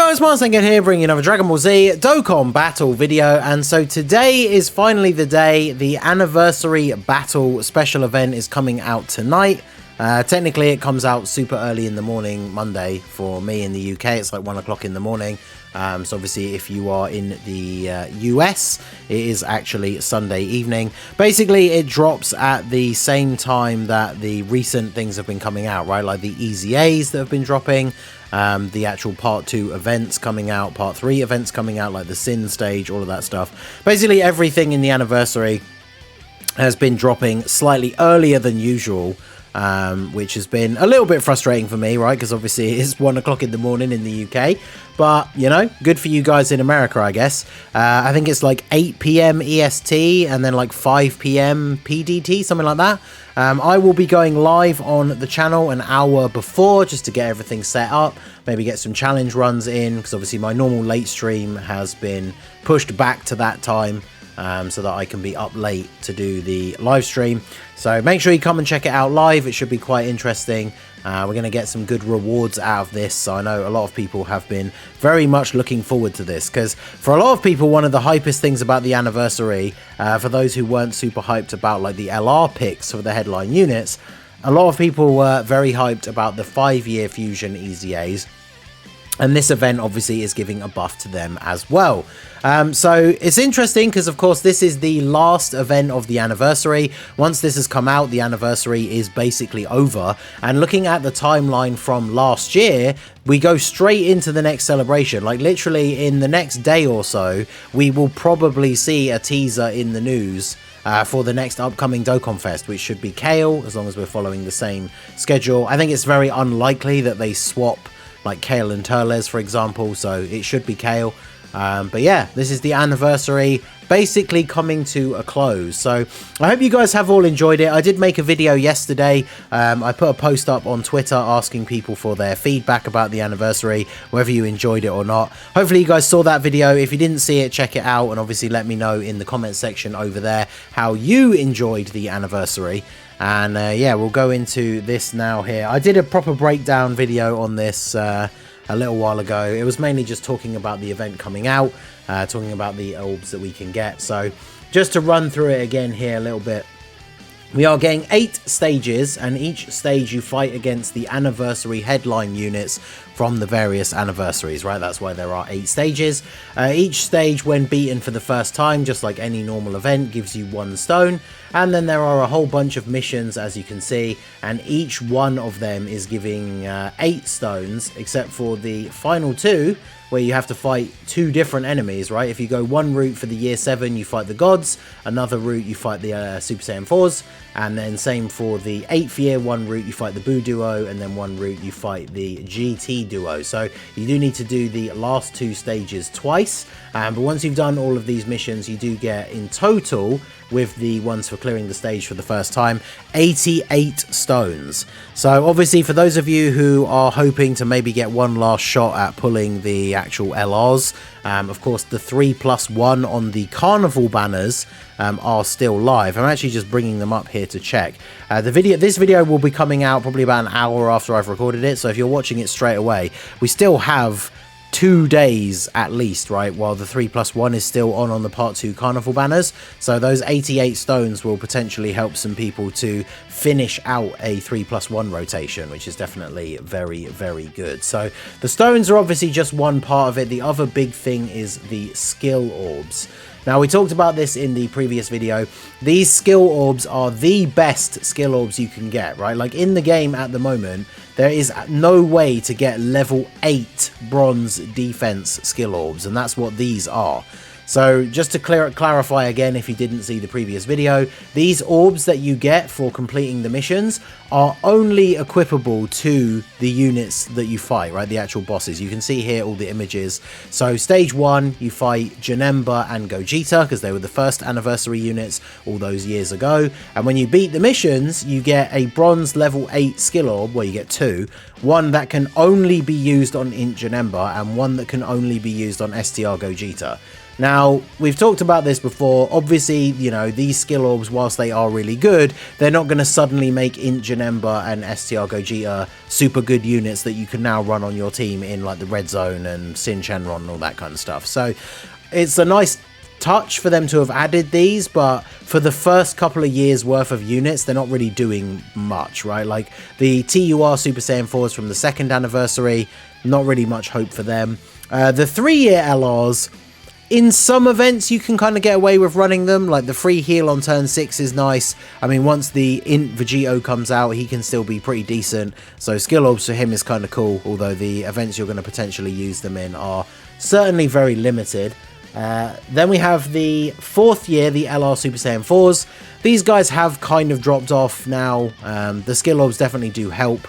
Hello, it's Marsenget here, bringing another Dragon Ball Z Dokkan battle video, and so today is finally the day. The anniversary battle special event is coming out tonight. Technically it comes out super early in the morning, Monday, for me in the UK. It's like 1 o'clock in the morning. So obviously if you are in the US, it is actually Sunday evening. Basically it drops at the same time that the recent things have been coming out, right? Like the EZAs that have been dropping, the actual part 2 events coming out, part 3 events coming out, like the Sin stage, all of that stuff. Basically everything in the anniversary has been dropping slightly earlier than usual. Which has been a little bit frustrating for me, right? Because obviously it is 1 o'clock in the morning in the UK, but you know, good for you guys in America, I guess. I think it's like 8 PM EST and then like 5 PM PDT, something like that. I will be going live on the channel an hour before just to get everything set up, maybe get some challenge runs in, because obviously my normal late stream has been pushed back to that time. So that I can be up late to do the live stream. So make sure you come and check it out live. It should be quite interesting. We're going to get some good rewards out of this. So I know a lot of people have been very much looking forward to this, because for a lot of people, one of the hypest things about the anniversary, for those who weren't super hyped about like the LR picks for the headline units, a lot of people were very hyped about the 5-year fusion EZAs. And this event obviously is giving a buff to them as well. So it's interesting because, of course, this is the last event of the anniversary. Once this has come out, the anniversary is basically over. And looking at the timeline from last year, we go straight into the next celebration. Like literally in the next day or so, we will probably see a teaser in the news for the next upcoming Dokkan Fest, which should be Kale, as long as we're following the same schedule. I think it's very unlikely that they swap like Kale and Turles, for example, so it should be Kale. But yeah, this is the anniversary basically coming to a close. So I hope you guys have all enjoyed it. I did make a video yesterday. I put a post up on Twitter asking people for their feedback about the anniversary, whether you enjoyed it or not. Hopefully you guys saw that video. If you didn't see it, check it out, and obviously let me know in the comment section over there how you enjoyed the anniversary. And yeah, we'll go into this now here. I did a proper breakdown video on this a little while ago. It was mainly just talking about the event coming out, talking about the ORBS that we can get. So just to run through it again here a little bit. We are getting 8 stages, and each stage you fight against the anniversary headline units from the various anniversaries, right? That's why there are 8 stages. Each stage, when beaten for the first time, just like any normal event, gives you 1 stone. And then there are a whole bunch of missions, as you can see, and each one of them is giving 8 stones, except for the final 2, where you have to fight 2 different enemies, right? If you go one route for the year 7, you fight the gods, another route you fight the Super Saiyan 4s, and then same for the 8th year, one route you fight the Buu duo, and then one route you fight the GT duo. So you do need to do the last 2 stages twice, but once you've done all of these missions, you do get in total, with the ones for clearing the stage for the first time, 88 stones. So obviously for those of you who are hoping to maybe get one last shot at pulling the actual LRs, of course the 3+1 on the carnival banners are still live. I'm actually just bringing them up here to check. This video will be coming out probably about an hour after I've recorded it, so if you're watching it straight away, we still have 2 days at least, right, while the 3+1 is still on the part 2 carnival banners. So those 88 stones will potentially help some people to finish out a 3+1 rotation, which is definitely very, very good. So the stones are obviously just one part of it. The other big thing is the skill orbs. Now, we talked about this in the previous video. These skill orbs are the best skill orbs you can get, right? Like in the game at the moment, there is no way to get level 8 bronze defense skill orbs, and that's what these are. So just to clarify again, if you didn't see the previous video, these orbs that you get for completing the missions are only equipable to the units that you fight, right? The actual bosses. You can see here all the images. So stage 1, you fight Janemba and Gogeta, because they were the first anniversary units all those years ago. And when you beat the missions, you get a bronze level 8 skill orb, where you get 2. One that can only be used on Int Janemba, and one that can only be used on STR Gogeta. Now, we've talked about this before. Obviously, you know, these skill orbs, whilst they are really good, they're not going to suddenly make Int Janemba and STR Gogeta super good units that you can now run on your team in like the Red Zone and Sin Shenron and all that kind of stuff. So it's a nice touch for them to have added these, but for the first couple of years worth of units, they're not really doing much, right? Like the TUR Super Saiyan 4s from the 2nd anniversary, not really much hope for them. The 3-year LRs, in some events, you can kind of get away with running them. Like the free heal on turn 6 is nice. I mean, once the Int Vegito comes out, he can still be pretty decent. So skill orbs for him is kind of cool, although the events you're going to potentially use them in are certainly very limited. Then we have the 4th year, the LR Super Saiyan 4s. These guys have kind of dropped off now. The skill orbs definitely do help.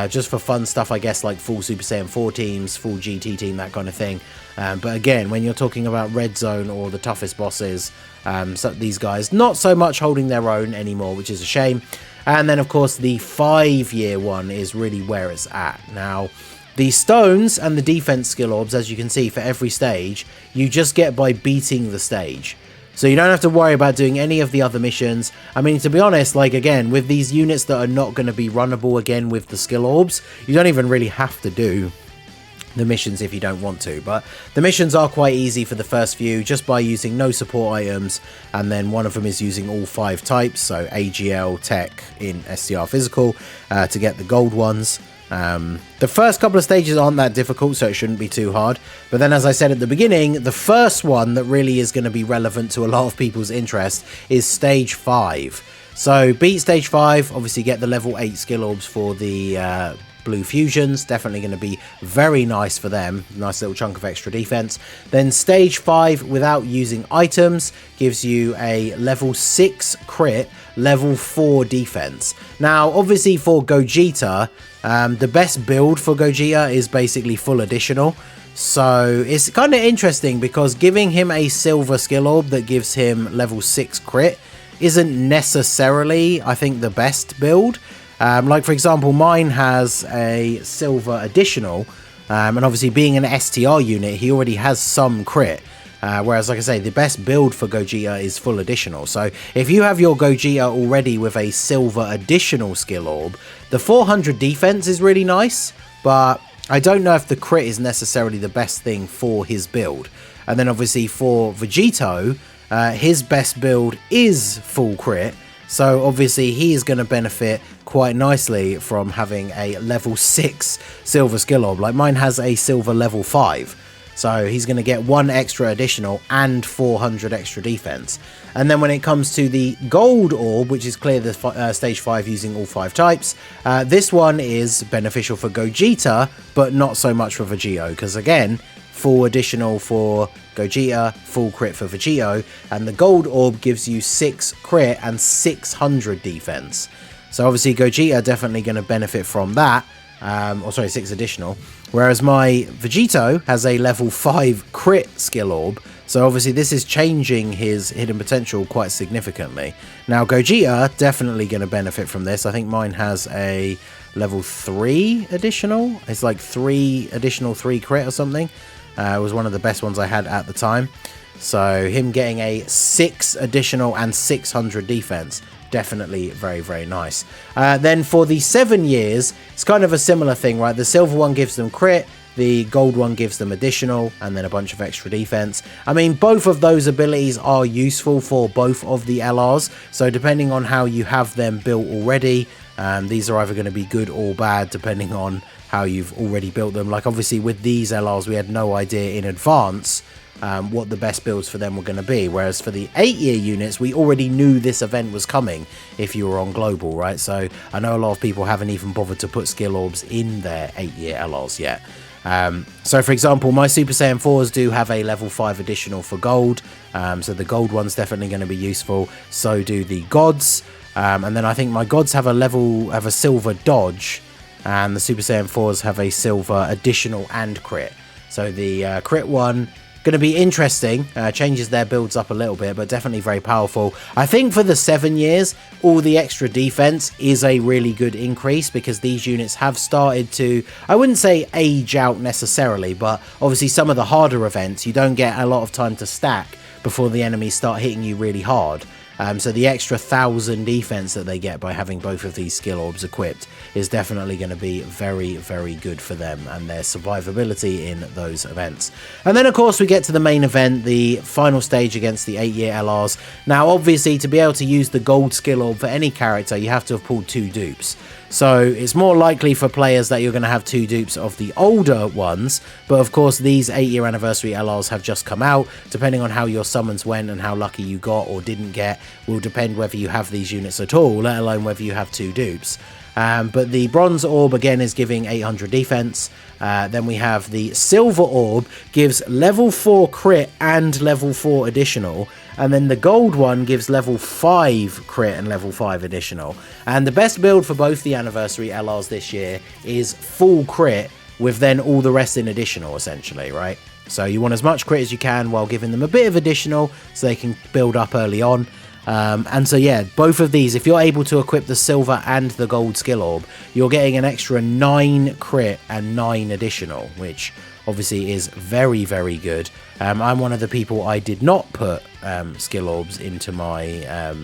Just for fun stuff, I guess, like full Super Saiyan 4 teams, full GT team, that kind of thing. But again, when you're talking about Red Zone or the toughest bosses, so these guys not so much holding their own anymore, which is a shame. And then, of course, the 5-year one is really where it's at. Now, the stones and the defense skill orbs, as you can see, for every stage, you just get by beating the stage. So you don't have to worry about doing any of the other missions. I mean, to be honest, like, again, with these units that are not going to be runnable again with the skill orbs, you don't even really have to do the missions if you don't want to. But the missions are quite easy for the first few, just by using no support items, and then one of them is using all 5 types, so AGL, Tech, in STR Physical, to get the gold ones. The first couple of stages aren't that difficult, so it shouldn't be too hard. But then, as I said at the beginning, the first one that really is going to be relevant to a lot of people's interest is Stage 5. So beat Stage 5, obviously get the level 8 skill orbs for the blue fusions, definitely going to be very nice for them, nice little chunk of extra defense. Then Stage 5 without using items gives you a level 6 crit, level 4 defense. Now obviously for Gogeta, the best build for Gogeta is basically full additional. So it's kind of interesting because giving him a silver skill orb that gives him level 6 crit isn't necessarily, I think, the best build. Like, for example, mine has a silver additional, and obviously being an STR unit, he already has some crit. Whereas, like I say, the best build for Gogeta is full additional. So if you have your Gogeta already with a silver additional skill orb, the 400 defense is really nice, but I don't know if the crit is necessarily the best thing for his build. And then obviously for Vegito, his best build is full crit. So obviously he is going to benefit quite nicely from having a level 6 silver skill orb. Like mine has a silver level 5. So he's going to get 1 extra additional and 400 extra defense. And then when it comes to the gold orb, which is clear the stage 5 using all 5 types, this one is beneficial for Gogeta, but not so much for Vegito. Because again, full additional for Gogeta, full crit for Vegito, and the gold orb gives you 6 crit and 600 defense. So obviously Gogeta definitely going to benefit from that. Or sorry, 6 additional. Whereas my Vegito has a level 5 crit skill orb. So obviously this is changing his hidden potential quite significantly. Now Gogeta definitely going to benefit from this. I think mine has a level 3 additional. It's like 3 additional 3 crit or something. It was one of the best ones I had at the time. So him getting a 6 additional and 600 defense, definitely very, very nice. Then for the 7 years, it's kind of a similar thing, right? The silver one gives them crit, the gold one gives them additional, and then a bunch of extra defense. I mean, both of those abilities are useful for both of the LRs, so depending on how you have them built already, these are either going to be good or bad depending on how you've already built them. Like obviously with these LRs, we had no idea in advance what the best builds for them were going to be, whereas for the 8-year units we already knew this event was coming if you were on global, right? So I know a lot of people haven't even bothered to put skill orbs in their 8-year LRs yet. So for example, my Super Saiyan 4s do have a level 5 additional for gold, so the gold one's definitely going to be useful. So do the gods, and then I think my gods have a silver dodge, and the Super Saiyan 4s have a silver additional and crit. So the crit one going to be interesting. Changes their builds up a little bit, but definitely very powerful. I think for the 7 years, all the extra defense is a really good increase because these units have started to, I wouldn't say age out necessarily, but obviously some of the harder events, you don't get a lot of time to stack before the enemies start hitting you really hard. So the extra 1,000 defense that they get by having both of these skill orbs equipped is definitely going to be very, very good for them and their survivability in those events. And then, of course, we get to the main event, the final stage against the 8-year LRs. Now, obviously, to be able to use the gold skill orb for any character, you have to have pulled 2 dupes. So it's more likely for players that you're going to have 2 dupes of the older ones, but of course these 8-year anniversary LRs have just come out. Depending on how your summons went and how lucky you got or didn't get will depend whether you have these units at all, let alone whether you have 2 dupes. But the bronze orb again is giving 800 defense. Then we have the silver orb, gives level 4 crit and level 4 additional. And then the gold one gives level 5 crit and level 5 additional. And the best build for both the anniversary LRs this year is full crit with then all the rest in additional, essentially, right? So you want as much crit as you can while giving them a bit of additional so they can build up early on. And so yeah, both of these, if you're able to equip the silver and the gold skill orb, you're getting an extra 9 crit and 9 additional, which obviously is very, very good. I'm one of the people, I did not put skill orbs into my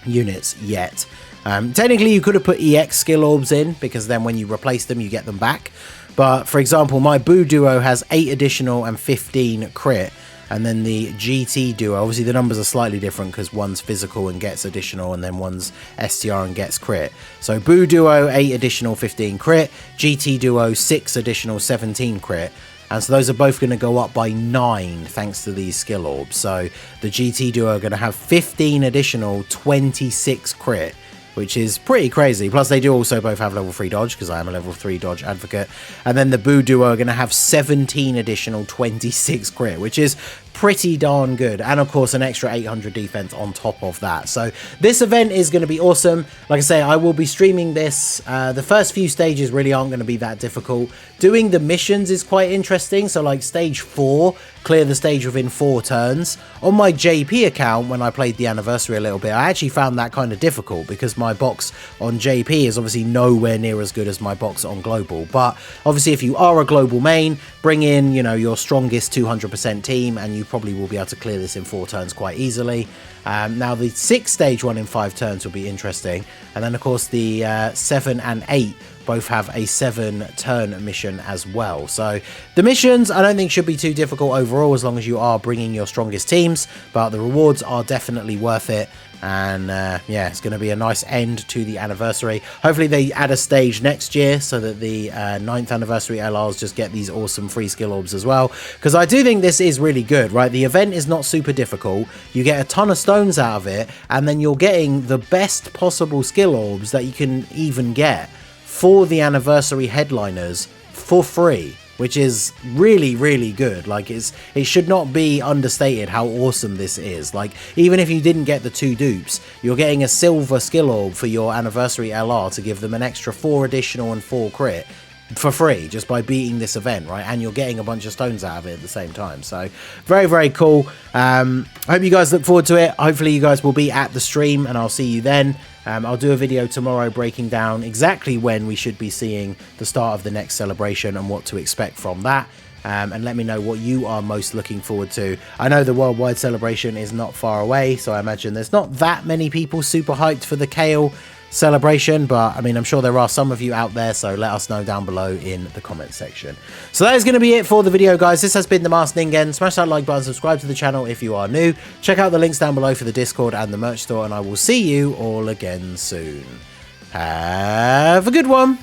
units yet. Technically you could have put EX skill orbs in because then when you replace them you get them back, but for example my Boo duo has 8 additional and 15 crit. And then the GT duo, obviously the numbers are slightly different because one's physical and gets additional and then one's STR and gets crit. So Boo duo 8 additional 15 crit, GT duo 6 additional 17 crit. And so those are both going to go up by 9 thanks to these skill orbs. So the GT duo are going to have 15 additional 26 crit, which is pretty crazy. Plus they do also both have level 3 dodge because I am a level 3 dodge advocate. And then the Boo duo are going to have 17 additional 26 crit, which is pretty darn good, and of course an extra 800 defense on top of that. So this event is going to be awesome. Like I say, I will be streaming this. The first few stages really aren't going to be that difficult. Doing the missions is quite interesting. So like stage 4, clear the stage within 4 turns. On my JP account, when I played the anniversary a little bit, I actually found that kind of difficult because my box on JP is obviously nowhere near as good as my box on global. But obviously if you are a global main, bring in, you know, your strongest 200% team and you probably will be able to clear this in 4 turns quite easily. Now the 6 stage one in 5 turns will be interesting, and then of course the 7 and 8 both have a 7 turn mission as well. So the missions I don't think should be too difficult overall as long as you are bringing your strongest teams, but the rewards are definitely worth it. And yeah, it's going to be a nice end to the anniversary. Hopefully they add a stage next year so that the 9th anniversary LRs just get these awesome free skill orbs as well, because I do think this is really good, right? The event is not super difficult, you get a ton of stones out of it, and then you're getting the best possible skill orbs that you can even get for the anniversary headliners for free, which is really, really good. Like it should not be understated how awesome this is. Like even if you didn't get the 2 dupes, you're getting a silver skill orb for your anniversary LR to give them an extra 4 additional and 4 crit for free just by beating this event, right? And you're getting a bunch of stones out of it at the same time. So very, very cool. I hope you guys look forward to it. Hopefully you guys will be at the stream and I'll see you then. I'll do a video tomorrow breaking down exactly when we should be seeing the start of the next celebration and what to expect from that. And let me know what you are most looking forward to. I know the worldwide celebration is not far away, so I imagine there's not that many people super hyped for the Kale celebration, but I mean, I'm sure there are some of you out there, so let us know down below in the comment section. So that is going to be it for the video, guys. This has been the Masked Ningen. Smash that like button, subscribe to the channel if you are new, check out the links down below for the Discord and the merch store, and I will see you all again soon. Have a good one.